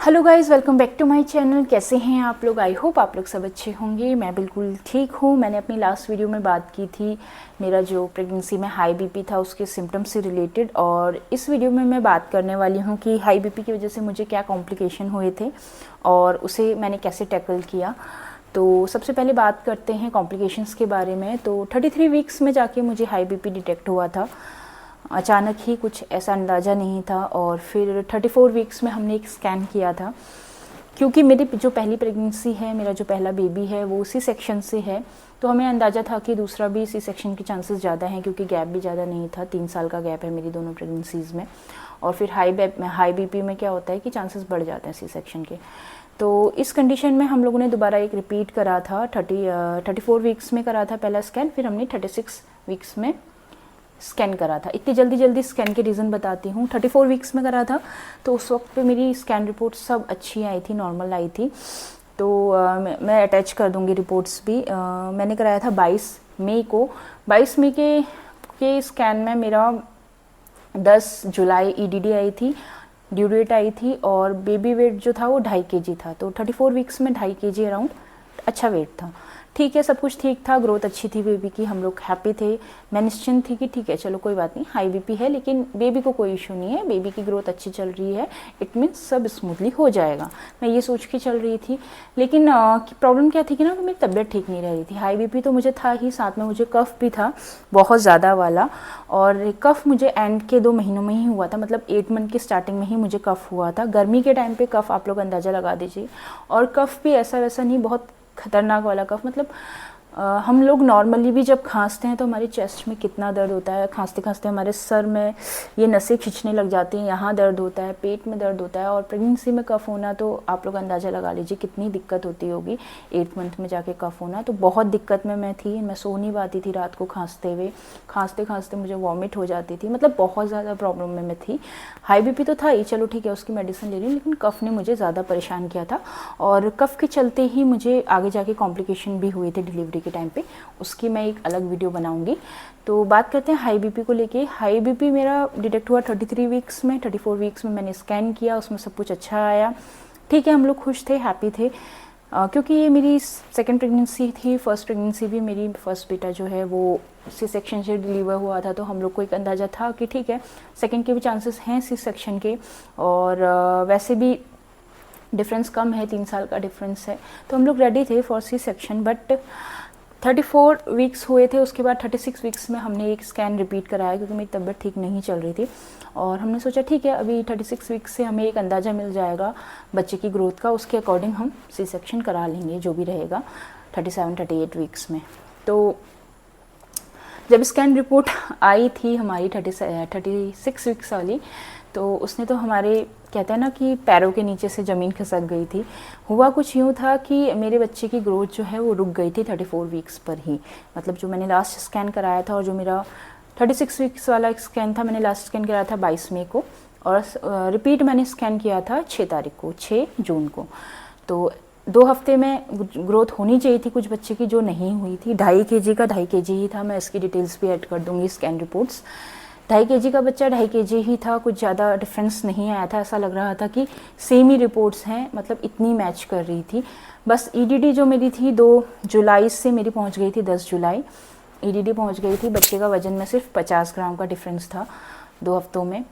Hello guys, welcome back to my channel. कैसे हैं आप लोग? आई होप आप लोग सब अच्छे होंगे। मैं बिल्कुल ठीक हूँ। मैंने अपनी लास्ट वीडियो में बात की थी मेरा जो प्रेगनेंसी में हाई बीपी था उसके सिम्टम्स से रिलेटेड, और इस वीडियो में मैं बात करने वाली हूँ कि हाई बीपी की वजह से मुझे क्या कॉम्प्लिकेशन हुए थे और उसे मैंने कैसे टैकल किया। तो सबसे पहले बात करते हैं कॉम्प्लिकेशंस के बारे में। तो 33 वीक्स में जाके मुझे हाई बीपी डिटेक्ट हुआ था। अचानक ही, कुछ ऐसा अंदाज़ा नहीं था। और फिर 34 वीक्स में हमने एक स्कैन किया था, क्योंकि मेरी जो पहली प्रेगनेंसी है, मेरा जो पहला बेबी है वो सी सेक्शन से है, तो हमें अंदाज़ा था कि दूसरा भी सी सेक्शन के चांसेस ज़्यादा हैं, क्योंकि गैप भी ज़्यादा नहीं था। 3 साल का गैप है मेरी दोनों प्रेगनेंसीज़ में। और फिर हाई बीपी में क्या होता है कि चांसेस बढ़ जाते हैं सी सेक्शन के। तो इस कंडीशन में हम लोगों ने दोबारा एक रिपीट करा था। 34 वीक्स में करा था पहला स्कैन, फिर हमने 36 वीक्स में स्कैन करा था। इतनी जल्दी स्कैन के रीज़न बताती हूँ। 34 वीक्स में करा था तो उस वक्त पे मेरी स्कैन रिपोर्ट सब अच्छी आई थी, नॉर्मल आई थी। तो मैं अटैच कर दूँगी रिपोर्ट्स भी। मैंने कराया था 22 मई को। 22 मई के स्कैन में मेरा 10 जुलाई ईडीडी आई थी, ड्यू डेट आई थी, और बेबी वेट जो था वो 2.5 kg था। तो 34 वीक्स में 2.5 kg अराउंड अच्छा वेट था। ठीक है, सब कुछ ठीक था, ग्रोथ अच्छी थी बेबी की, हम लोग हैप्पी थे। मैं निश्चिंत थी कि ठीक है, चलो कोई बात नहीं, हाई बीपी है लेकिन बेबी को कोई इशू नहीं है, बेबी की ग्रोथ अच्छी चल रही है, इट मीन्स सब स्मूथली हो जाएगा। मैं ये सोच के चल रही थी। लेकिन प्रॉब्लम क्या थी कि ना, मेरी तबीयत ठीक नहीं रह रही थी। हाई बीपी तो मुझे था ही, साथ में मुझे कफ भी था बहुत ज़्यादा वाला। और कफ मुझे एंड के 2 महीनों में ही हुआ था, मतलब 8 मंथ की स्टार्टिंग में ही मुझे कफ हुआ था। गर्मी के टाइम पे कफ आप लोग अंदाज़ा लगा दीजिए। और कफ भी ऐसा वैसा नहीं, बहुत खतरनाक वाला कफ। मतलब हम लोग नॉर्मली भी जब खांसते हैं तो हमारी चेस्ट में कितना दर्द होता है, खांसते खांसते हमारे सर में ये नसें खींचने लग जाती हैं, यहाँ दर्द होता है, पेट में दर्द होता है। और प्रेगनेंसी में कफ़ होना तो आप लोग अंदाज़ा लगा लीजिए कितनी दिक्कत होती होगी। 8 मंथ में जाके कफ़ होना, तो बहुत दिक्कत में मैं थी। मैं सो नहीं पाती थी रात को खांसते हुए, खांसते खांसते मुझे वॉमिट हो जाती थी, मतलब बहुत ज़्यादा प्रॉब्लम में मैं थी। हाई बीपी तो था ही, चलो ठीक है, उसकी मेडिसिन ले रही हूँ, लेकिन कफ़ ने मुझे ज़्यादा परेशान किया था। और कफ़ के चलते ही मुझे आगे जाके कॉम्प्लिकेशन भी हुए थे डिलीवरी के टाइम पे, उसकी मैं एक अलग वीडियो बनाऊंगी। तो बात करते हैं हाई बीपी को लेके। हाई बीपी मेरा डिटेक्ट हुआ 33 वीक्स में। 34 वीक्स में मैंने स्कैन किया, उसमें सब कुछ अच्छा आया। ठीक है, हम लोग खुश थे, हैप्पी थे, क्योंकि ये मेरी सेकंड प्रेगनेंसी थी। फर्स्ट प्रेगनेंसी भी, मेरी फर्स्ट बेटा जो है वो सी सेक्शन से डिलीवर हुआ था, तो हम लोग को एक अंदाज़ा था कि ठीक है, सेकंड के भी चांसेस हैं सी सेक्शन के। और वैसे भी डिफरेंस कम है, 3 साल का डिफरेंस है, तो हम लोग रेडी थे for C section. But 34 weeks हुए थे, उसके बाद 36 वीक्स में हमने एक स्कैन रिपीट कराया, क्योंकि मेरी तबीयत ठीक नहीं चल रही थी। और हमने सोचा ठीक है, अभी 36 वीक्स से हमें एक अंदाज़ा मिल जाएगा बच्चे की ग्रोथ का, उसके अकॉर्डिंग हम सी सेक्शन करा लेंगे जो भी रहेगा 37-38 वीक्स में। तो जब स्कैन रिपोर्ट आई थी हमारी 36 वीक्स वाली, तो उसने तो हमारे, कहते हैं ना कि पैरों के नीचे से ज़मीन खिसक गई थी। हुआ कुछ यूँ था कि मेरे बच्चे की ग्रोथ जो है वो रुक गई थी 34 वीक्स पर ही। मतलब जो मैंने लास्ट स्कैन कराया था, और जो मेरा 36 वीक्स वाला स्कैन था, मैंने लास्ट स्कैन कराया था 22 मई को, और रिपीट मैंने स्कैन किया था 6 तारीख को, 6 जून को। तो 2 हफ्ते में ग्रोथ होनी चाहिए थी कुछ बच्चे की, जो नहीं हुई थी। 2.5 kg का 2.5 kg ही था। मैं इसकी डिटेल्स भी ऐड कर दूंगी, स्कैन रिपोर्ट्स। 2.5 kg का बच्चा 2.5 kg ही था, कुछ ज़्यादा डिफरेंस नहीं आया था। ऐसा लग रहा था कि सेम ही रिपोर्ट्स हैं, मतलब इतनी मैच कर रही थी। बस ईडीडी जो मेरी थी 2 जुलाई से मेरी पहुंच गई थी 10 जुलाई, ईडीडी पहुंच गई थी। बच्चे का वजन में सिर्फ 50 ग्राम का डिफरेंस था 2 हफ्तों में।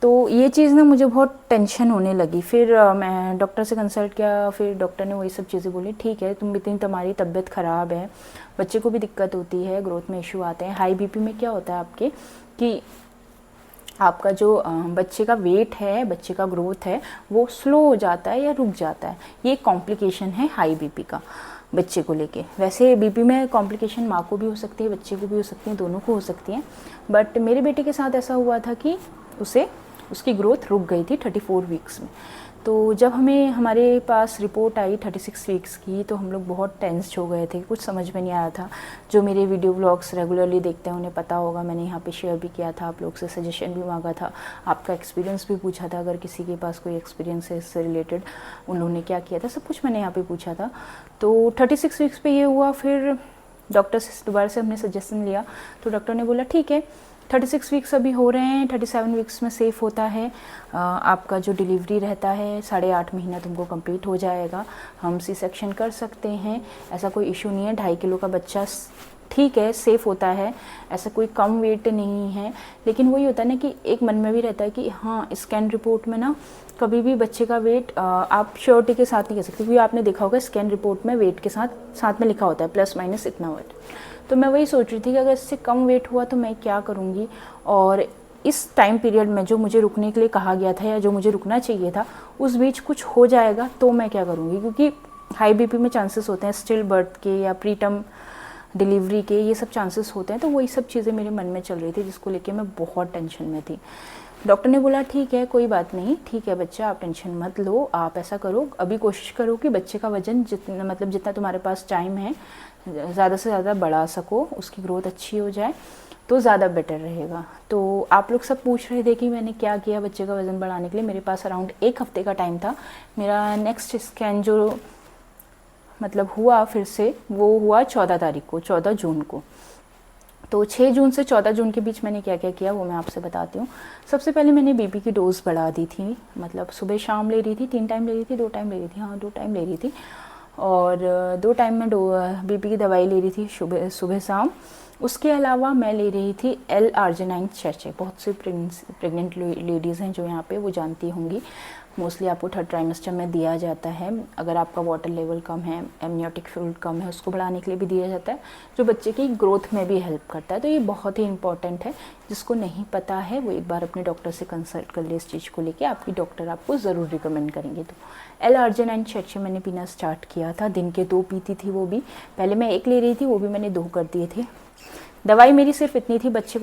तो ये चीज़ ना मुझे बहुत टेंशन होने लगी। फिर मैं डॉक्टर से कंसल्ट किया, फिर डॉक्टर ने वही सब चीज़ें बोली, ठीक है, तुम इतनी, तुम्हारी तबीयत ख़राब है, बच्चे को भी दिक्कत होती है, ग्रोथ में इशू आते हैं। हाई बीपी में क्या होता है आपके कि आपका जो बच्चे का वेट है, बच्चे का ग्रोथ है, वो स्लो हो जाता है या रुक जाता है। ये कॉम्प्लिकेशन है हाई बीपी का बच्चे को लेके। वैसे बीपी में कॉम्प्लिकेशन माँ को भी हो सकती है, बच्चे को भी हो सकती है, दोनों को हो सकती हैं। बट मेरे बेटे के साथ ऐसा हुआ था कि उसकी ग्रोथ रुक गई थी 34 वीक्स में। तो जब हमारे पास रिपोर्ट आई 36 वीक्स की, तो हम लोग बहुत टेंस्ड हो गए थे, कुछ समझ में नहीं आया था। जो मेरे वीडियो ब्लॉग्स रेगुलरली देखते हैं उन्हें पता होगा, मैंने यहाँ पे शेयर भी किया था, आप लोग से सजेशन भी मांगा था, आपका एक्सपीरियंस भी पूछा था, अगर किसी के पास कोई एक्सपीरियंस है इससे रिलेटेड, उन्होंने क्या किया था, सब कुछ मैंने यहाँ पर पूछा था। तो 36 वीक्स पे ये हुआ। फिर डॉक्टर से दोबारा से हमने सजेशन लिया, तो डॉक्टर ने बोला ठीक है, 36 वीक्स अभी हो रहे हैं, 37 वीक्स में सेफ़ होता है। आपका जो डिलीवरी रहता है 8.5 महीना तुमको कंप्लीट हो जाएगा। हम सी सेक्शन कर सकते हैं, ऐसा कोई इशू नहीं है। 2.5 किलो का बच्चा ठीक है, सेफ़ होता है, ऐसा कोई कम वेट नहीं है। लेकिन वही होता है ना कि एक मन में भी रहता है कि हाँ, स्कैन रिपोर्ट में ना कभी भी बच्चे का वेट आप श्योरिटी के साथ नहीं कह सकते, क्योंकि आपने देखा होगा स्कैन रिपोर्ट में वेट के साथ में लिखा होता है प्लस माइनस इतना वेट। तो मैं वही सोच रही थी कि अगर इससे कम वेट हुआ तो मैं क्या करूँगी, और इस टाइम पीरियड में जो मुझे रुकने के लिए कहा गया था या जो मुझे रुकना चाहिए था उस बीच कुछ हो जाएगा तो मैं क्या करूँगी, क्योंकि हाई बीपी में चांसेस होते हैं स्टिल बर्थ के या प्रीटर्म डिलीवरी के, ये सब चांसेस होते हैं। तो वही सब चीज़ें मेरे मन में चल रही थी जिसको लेके मैं बहुत टेंशन में थी। डॉक्टर ने बोला ठीक है, कोई बात नहीं, ठीक है बच्चा, आप टेंशन मत लो, आप ऐसा करो, अभी कोशिश करो कि बच्चे का वज़न जितना तुम्हारे पास टाइम है ज़्यादा से ज़्यादा बढ़ा सको, उसकी ग्रोथ अच्छी हो जाए तो ज़्यादा बेटर रहेगा। तो आप लोग सब पूछ रहे थे कि मैंने क्या किया बच्चे का वज़न बढ़ाने के लिए। मेरे पास अराउंड 1 हफ्ते का टाइम था। मेरा नेक्स्ट स्कैन जो हुआ फिर से, वो हुआ 14 तारीख को, 14 जून को। तो 6 जून से 14 जून के बीच मैंने क्या क्या किया वो मैं आपसे बताती हूँ। सबसे पहले मैंने बीपी की डोज़ बढ़ा दी थी, सुबह शाम ले रही थी, 3 टाइम ले रही थी, 2 टाइम ले रही थी, हाँ 2 टाइम ले रही थी, और 2 टाइम में बीपी की दवाई ले रही थी सुबह शाम। उसके अलावा मैं ले रही थी L-arginine सैचे। बहुत सी प्रेग्नेंट लेडीज़ हैं जो यहाँ पे वो जानती होंगी, मोस्टली आपको 3rd ट्राइमेस्टर में दिया जाता है। अगर आपका वाटर लेवल कम है, एमनियोटिक फ्लूइड कम है, उसको बढ़ाने के लिए भी दिया जाता है, जो बच्चे की ग्रोथ में भी हेल्प करता है। तो ये बहुत ही इंपॉर्टेंट है, जिसको नहीं पता है वो एक बार अपने डॉक्टर से कंसल्ट कर ले इस चीज़ को लेके, आपकी डॉक्टर आपको ज़रूर रिकमेंड करेंगे। तो L-arginine सैचे मैंने पीना स्टार्ट किया था, दिन के 2 पीती थी वो भी। पहले मैं 1 ले रही थी, वो भी मैंने 2 कर दिए थे। दवाई मेरी सिर्फ इतनी थी, बच्चे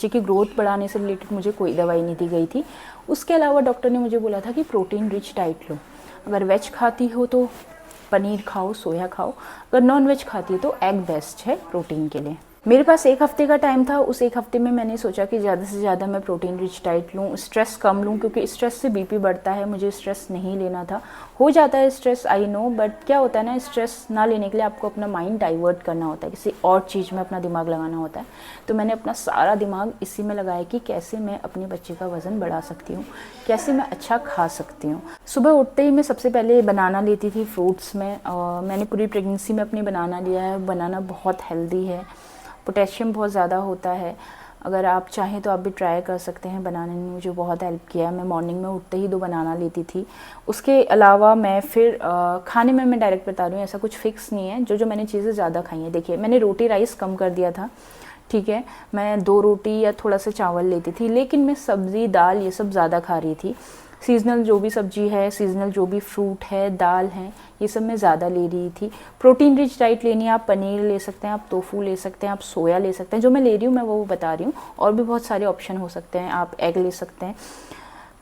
की ग्रोथ बढ़ाने से रिलेटेड मुझे कोई दवाई नहीं दी गई थी। उसके अलावा डॉक्टर ने मुझे बोला था कि प्रोटीन रिच डाइट लो। अगर वेज खाती हो तो पनीर खाओ, सोया खाओ, अगर नॉन वेज खाती हो तो एग बेस्ट है प्रोटीन के लिए। मेरे पास 1 हफ्ते का टाइम था। उस 1 हफ्ते में मैंने सोचा कि ज़्यादा से ज़्यादा मैं प्रोटीन रिच डाइट लूँ, स्ट्रेस कम लूँ, क्योंकि स्ट्रेस से बीपी बढ़ता है। मुझे स्ट्रेस नहीं लेना था। हो जाता है स्ट्रेस, आई नो, बट क्या होता है ना, स्ट्रेस ना लेने के लिए आपको अपना माइंड डाइवर्ट करना होता है, किसी और चीज़ में अपना दिमाग लगाना होता है। तो मैंने अपना सारा दिमाग इसी में लगाया कि कैसे मैं अपने बच्चे का वज़न बढ़ा सकती हूँ, कैसे मैं अच्छा खा सकती हूँ। सुबह उठते ही मैं सबसे पहले बनाना लेती थी फ्रूट्स में। मैंने पूरी प्रेगनेंसी में अपनी बनाना लिया है। बनाना बहुत हेल्दी है, पोटेशियम बहुत ज़्यादा होता है। अगर आप चाहें तो आप भी ट्राई कर सकते हैं। बनाने ने मुझे बहुत हेल्प किया। मैं मॉर्निंग में उठते ही 2 बनाना लेती थी। उसके अलावा मैं फिर खाने में मैं डायरेक्ट बता रही हूँ, ऐसा कुछ फिक्स नहीं है। जो मैंने चीज़ें ज़्यादा खाई हैं, देखिए मैंने रोटी राइस कम कर दिया था, ठीक है। मैं 2 रोटी या थोड़ा सा चावल लेती थी, लेकिन मैं सब्ज़ी दाल ये सब ज़्यादा खा रही थी। सीज़नल जो भी सब्ज़ी है, सीज़नल जो भी फ्रूट है, दाल है, ये सब मैं ज़्यादा ले रही थी। प्रोटीन रिच डाइट लेनी है, आप पनीर ले सकते हैं, आप टोफू ले सकते हैं, आप सोया ले सकते हैं। जो मैं ले रही हूँ मैं वो बता रही हूँ, और भी बहुत सारे ऑप्शन हो सकते हैं। आप एग ले सकते हैं।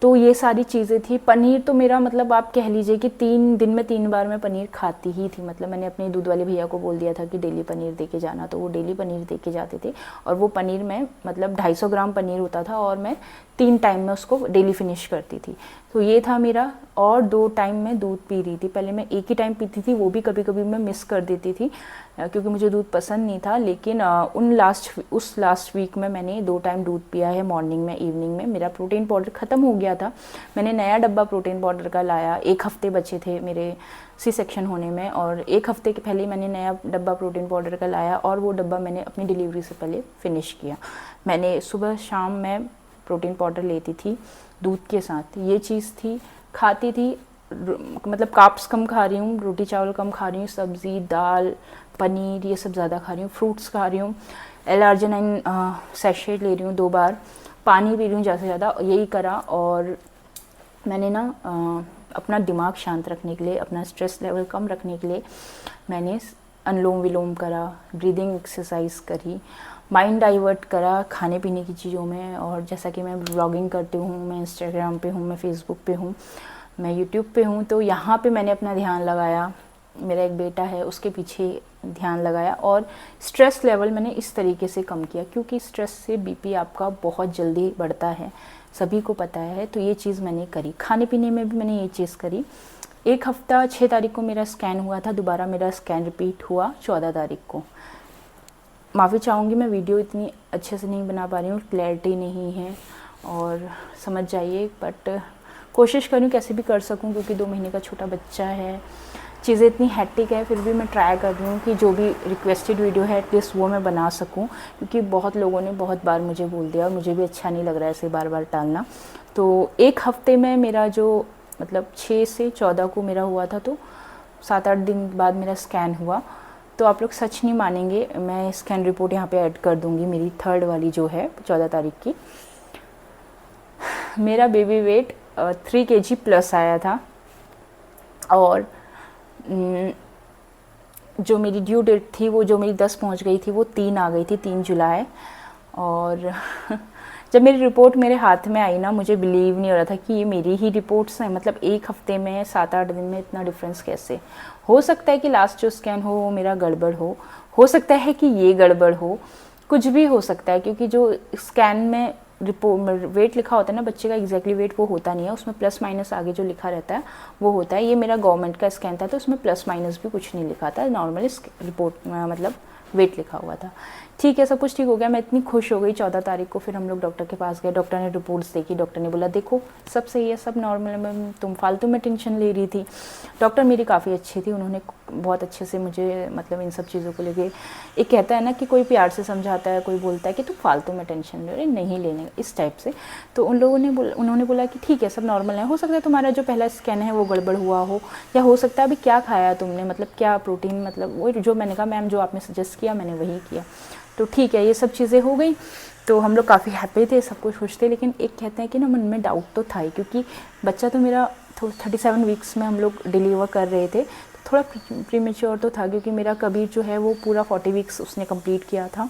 तो ये सारी चीज़ें थी। पनीर तो मेरा आप कह लीजिए कि 3 दिन में 3 बार मैं पनीर खाती ही थी। मैंने अपने दूध वाले भैया को बोल दिया था कि डेली पनीर दे के जाना, तो वो डेली पनीर दे के जाते थे। और वो पनीर में 250 ग्राम पनीर होता था, और मैं 3 टाइम में उसको डेली फिनिश करती थी। तो ये था मेरा। और 2 टाइम मैं दूध पी रही थी। पहले मैं 1 ही टाइम पीती थी, वो भी कभी कभी मैं मिस कर देती थी क्योंकि मुझे दूध पसंद नहीं था। लेकिन उस लास्ट वीक में मैंने 2 टाइम दूध पिया है, मॉर्निंग में, इवनिंग में। मेरा प्रोटीन पाउडर ख़त्म हो गया था। मैंने नया डब्बा प्रोटीन पाउडर का लाया। 1 हफ्ते बचे थे मेरे सी सेक्शन होने में, और 1 हफ्ते के पहले मैंने नया डब्बा प्रोटीन पाउडर का लाया, और वो डब्बा मैंने अपनी डिलीवरी से पहले फिनिश किया। मैंने सुबह शाम में प्रोटीन पाउडर लेती थी दूध के साथ। ये चीज़ थी, खाती थी, कार्ब्स कम खा रही हूँ, रोटी चावल कम खा रही हूँ, सब्ज़ी दाल पनीर ये सब ज़्यादा खा रही हूँ, फ्रूट्स खा रही हूँ, L-arginine सैशे ले रही हूँ 2 बार, पानी पी रही हूँ ज़्यादा से ज़्यादा। यही करा। और मैंने अपना दिमाग शांत रखने के लिए, अपना स्ट्रेस लेवल कम रखने के लिए मैंने अनुलोम विलोम करा, ब्रीदिंग एक्सरसाइज करी, माइंड डाइवर्ट करा खाने पीने की चीज़ों में। और जैसा कि मैं ब्लॉगिंग करती हूँ, मैं इंस्टाग्राम पे हूँ, मैं फेसबुक पे हूँ, मैं यूट्यूब पे हूँ, तो यहाँ पे मैंने अपना ध्यान लगाया। मेरा एक बेटा है, उसके पीछे ध्यान लगाया, और स्ट्रेस लेवल मैंने इस तरीके से कम किया, क्योंकि स्ट्रेस से बीपी आपका बहुत जल्दी बढ़ता है, सभी को पता है। तो ये चीज़ मैंने करी। खाने पीने में भी मैंने ये चीज़ करी। 1 हफ्ता 6 तारीख को मेरा स्कैन हुआ था, दोबारा मेरा स्कैन रिपीट हुआ 14 तारीख को। माफ़ी चाहूँगी, मैं वीडियो इतनी अच्छे से नहीं बना पा रही हूँ, क्लैरिटी नहीं है और समझ जाइए, बट कोशिश करूँ कैसे भी कर सकूँ क्योंकि 2 महीने का छोटा बच्चा है, चीज़ें इतनी हैक्टिक है, फिर भी मैं ट्राई कर रही हूँ कि जो भी रिक्वेस्टेड वीडियो है एटलीस्ट वो मैं बना सकूँ, क्योंकि बहुत लोगों ने बहुत बार मुझे बोल दिया और मुझे भी अच्छा नहीं लग रहा है ऐसे बार बार टालना। तो एक हफ़्ते में मेरा जो मतलब 6 से 14 को मेरा हुआ था, तो 7-8 दिन बाद मेरा स्कैन हुआ। तो आप लोग सच नहीं मानेंगे, मैं स्कैन रिपोर्ट यहाँ पे ऐड कर दूँगी, मेरी 3rd वाली जो है 14 तारीख की। मेरा बेबी वेट 3 kg प्लस आया था और जो मेरी ड्यू डेट थी वो जो मेरी 10 पहुँच गई थी वो 3 आ गई थी, 3 जुलाई। और जब मेरी रिपोर्ट मेरे हाथ में आई ना, मुझे बिलीव नहीं हो रहा था कि ये मेरी ही रिपोर्ट्स हैं। मतलब एक हफ्ते में 7-8 दिन में इतना डिफरेंस कैसे हो सकता है? कि लास्ट जो स्कैन हो वो मेरा गड़बड़ हो सकता है कि ये गड़बड़ हो, कुछ भी हो सकता है, क्योंकि जो स्कैन में रिपोर्ट वेट लिखा होता है ना बच्चे का, एग्जैक्टली वेट वो होता नहीं है, उसमें प्लस माइनस आगे जो लिखा रहता है वो होता है। ये मेरा गवर्नमेंट का स्कैन था तो उसमें प्लस माइनस भी कुछ नहीं लिखा था, नॉर्मली रिपोर्ट मतलब वेट लिखा हुआ था। ठीक है, सब कुछ ठीक हो गया, मैं इतनी खुश हो गई। 14 तारीख को फिर हम लोग डॉक्टर के पास गए, डॉक्टर ने रिपोर्ट्स देखी, डॉक्टर ने बोला देखो सब सही है, सब नॉर्मल है, तुम फालतू में टेंशन ले रही थी। डॉक्टर मेरी काफ़ी अच्छी थी, उन्होंने बहुत अच्छे से मुझे मतलब इन सब चीज़ों को लेके, एक कहता है ना कि कोई प्यार से समझाता है, कोई बोलता है कि तुम फालतू में टेंशन ले रहे, नहीं लेने, इस टाइप से। तो उन्होंने बोला कि ठीक है सब नॉर्मल है, हो सकता है तुम्हारा जो पहला स्कैन है वो गड़बड़ हुआ हो, या हो सकता है अभी क्या खाया तुमने, मतलब क्या प्रोटीन, मतलब वो जो मैंने कहा मैम जो आपने सजेस्ट किया मैंने वही किया। तो ठीक है, ये सब चीज़ें हो गई, तो हम लोग काफ़ी हैप्पी थे, सब कुछ खुश थे। लेकिन एक कहते हैं कि ना मन में डाउट तो था ही, क्योंकि बच्चा तो मेरा 37 वीक्स में हम लोग डिलीवर कर रहे थे, तो थोड़ा प्रीमेच्योर तो था, क्योंकि मेरा कबीर जो है वो पूरा 40 वीक्स उसने कंप्लीट किया था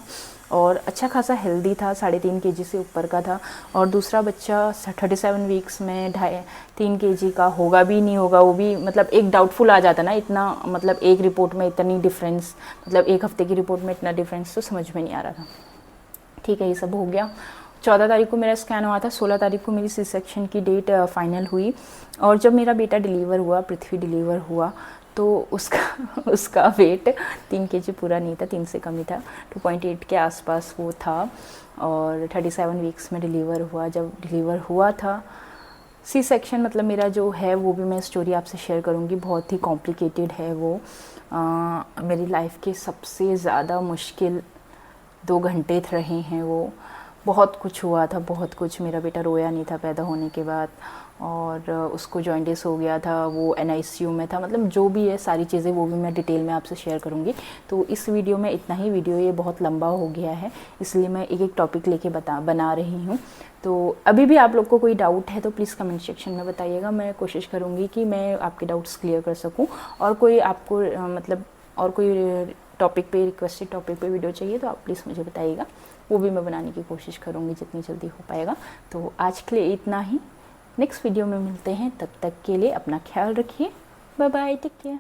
और अच्छा खासा हेल्दी था, 3.5 kg से ऊपर का था। और दूसरा बच्चा 37 वीक्स में 2.5-3 kg का होगा भी नहीं होगा, वो भी मतलब एक डाउटफुल आ जाता ना, इतना मतलब एक रिपोर्ट में इतनी डिफरेंस, मतलब एक हफ्ते की रिपोर्ट में इतना डिफरेंस, तो समझ में नहीं आ रहा था। ठीक है, ये सब हो गया। 14 तारीख को मेरा स्कैन हुआ था, 16 तारीख को मेरी सी सेक्शन की डेट फाइनल हुई। और जब मेरा बेटा डिलीवर हुआ, पृथ्वी डिलीवर हुआ, तो उसका वेट 3 kg पूरा नहीं था, 3 से कम ही था, 2.8 के आसपास वो था। और 37 वीक्स में डिलीवर हुआ। जब डिलीवर हुआ था सी सेक्शन, मतलब मेरा जो है वो भी मैं स्टोरी आपसे शेयर करूँगी, बहुत ही कॉम्प्लिकेटेड है वो। मेरी लाइफ के सबसे ज़्यादा मुश्किल 2 घंटे रहे हैं वो। बहुत कुछ हुआ था, बहुत कुछ। मेरा बेटा रोया नहीं था पैदा होने के बाद, और उसको जॉइंटिस हो गया था, वो NICU में था, मतलब जो भी है सारी चीज़ें वो भी मैं डिटेल में आपसे शेयर करूँगी। तो इस वीडियो में इतना ही, वीडियो ये बहुत लंबा हो गया है, इसलिए मैं एक एक टॉपिक लेके बना रही हूँ। तो अभी भी आप लोग को कोई डाउट है तो प्लीज़ कमेंट सेक्शन में बताइएगा, मैं कोशिश करूँगी कि मैं आपके डाउट्स क्लियर कर सकूँ। और कोई आपको मतलब और कोई टॉपिक पे, रिक्वेस्टेड टॉपिक पे वीडियो चाहिए तो आप प्लीज़ मुझे बताइएगा, वो भी मैं बनाने की कोशिश करूँगी जितनी जल्दी हो पाएगा। तो आज के लिए इतना ही, नेक्स्ट वीडियो में मिलते हैं, तब तक के लिए अपना ख्याल रखिए, बाय बाय, टेक केयर।